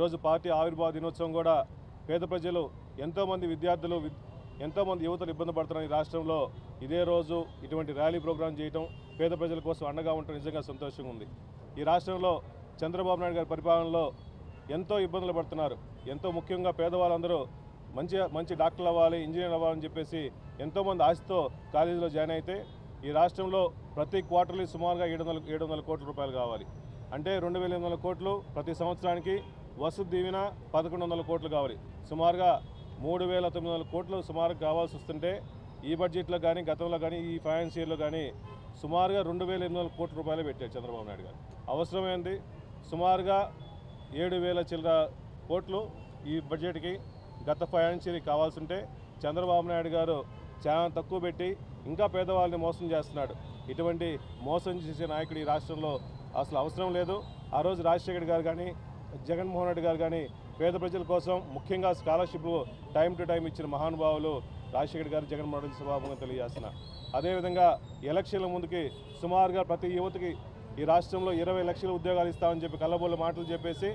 ఈరోజు పార్టీ ఆవిర్భావ దినోత్సవం కూడా పేద ప్రజలు ఎంతోమంది విద్యార్థులు ఎంతోమంది యువతలు ఇబ్బంది పడుతున్నారు. ఈ రాష్ట్రంలో ఇదే రోజు ఇటువంటి ర్యాలీ ప్రోగ్రాం చేయడం పేద ప్రజల కోసం అండగా ఉండటం నిజంగా సంతోషంగా ఉంది. ఈ రాష్ట్రంలో చంద్రబాబు నాయుడు గారి పరిపాలనలో ఎంతో ఇబ్బందులు పడుతున్నారు. ఎంతో ముఖ్యంగా పేదవాళ్ళందరూ మంచి డాక్టర్లు అవ్వాలి, ఇంజనీర్ అవ్వాలని చెప్పేసి ఎంతోమంది ఆశతో కాలేజీలో జాయిన్ అయితే ఈ రాష్ట్రంలో ప్రతి క్వార్టర్లీ సుమారుగా 700 కోట్ల రూపాయలు కావాలి. అంటే 2800 కోట్లు ప్రతి సంవత్సరానికి. వసతి దీవెన 1100 కోట్లు కావాలి. సుమారుగా 3900 కోట్లు సుమారుగా కావాల్సి వస్తుంటే ఈ బడ్జెట్లో కానీ గతంలో కానీ ఈ ఫైనాన్స్ ఇయర్లో కానీ సుమారుగా 2800 కోట్ల రూపాయలు పెట్టారు చంద్రబాబు నాయుడు గారు. అవసరమైంది సుమారుగా 7000 చిల్లర కోట్లు ఈ బడ్జెట్కి గత ఫైనాన్స్ ఇయర్కి కావాల్సి ఉంటే చంద్రబాబు నాయుడు గారు చాలా తక్కువ పెట్టి ఇంకా పేదవాళ్ళని మోసం చేస్తున్నాడు. ఇటువంటి మోసం చేసే నాయకుడు ఈ రాష్ట్రంలో అసలు అవసరం లేదు. ఆ రోజు రాజశేఖర్ గారు కానీ జగన్మోహన్ రెడ్డి గారు కానీ పేద ప్రజల కోసం ముఖ్యంగా స్కాలర్షిప్ టైం టు టైం ఇచ్చిన మహానుభావులు రాజశేఖర్ గారు, జగన్మోహన్ రెడ్డి సభాముఖంగా తెలియజేస్తున్నా. అదేవిధంగా ఎలక్షన్ల ముందుకి సుమారుగా ప్రతి యువతకి ఈ రాష్ట్రంలో 20 లక్షల ఉద్యోగాలు ఇస్తామని చెప్పి కళ్ళబొల్ల మాటలు చెప్పేసి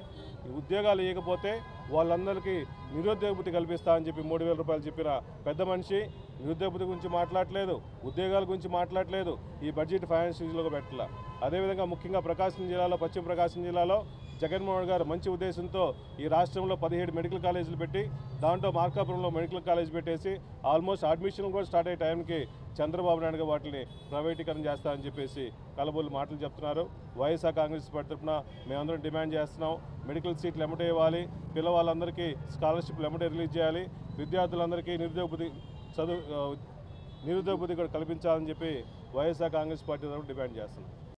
ఈ ఉద్యోగాలు ఇవ్వకపోతే వాళ్ళందరికీ నిరుద్యోగ భృతి కల్పిస్తామని చెప్పి 3000 రూపాయలు చెప్పిన పెద్ద మనిషి నిరుద్యోగ భృతి గురించి మాట్లాడలేదు, ఉద్యోగాల గురించి మాట్లాడలేదు. ఈ బడ్జెట్ ఫైనాన్స్ యూజ్లో పెట్టాల. అదేవిధంగా ముఖ్యంగా ప్రకాశం జిల్లాలో, పశ్చిమ ప్రకాశం జిల్లాలో జగన్మోహన్ గారు మంచి ఉద్దేశంతో ఈ రాష్ట్రంలో 17 మెడికల్ కాలేజీలు పెట్టి దాంట్లో మార్కాపురంలో మెడికల్ కాలేజ్ పెట్టేసి ఆల్మోస్ట్ అడ్మిషన్ కూడా స్టార్ట్ అయ్యే టైంకి చంద్రబాబు నాయుడు గారు వాటిని ప్రైవేటీకరణ చేస్తామని చెప్పేసి కలబోలు మాటలు చెప్తున్నారు. వైఎస్ఆర్ కాంగ్రెస్ పార్టీ తరఫున మేమందరం డిమాండ్ చేస్తున్నాం. మెడికల్ సీట్లు ఎమ్మటే ఇవ్వాలి, పిల్లవాళ్ళందరికీ స్కాలర్షిప్లు ఎమ్మటే రిలీజ్ చేయాలి, విద్యార్థులందరికీ నిరుద్యోగ బుద్ధి కూడా కల్పించాలని చెప్పి వైఎస్ఆర్ కాంగ్రెస్ పార్టీ తరఫున డిమాండ్ చేస్తున్నాం.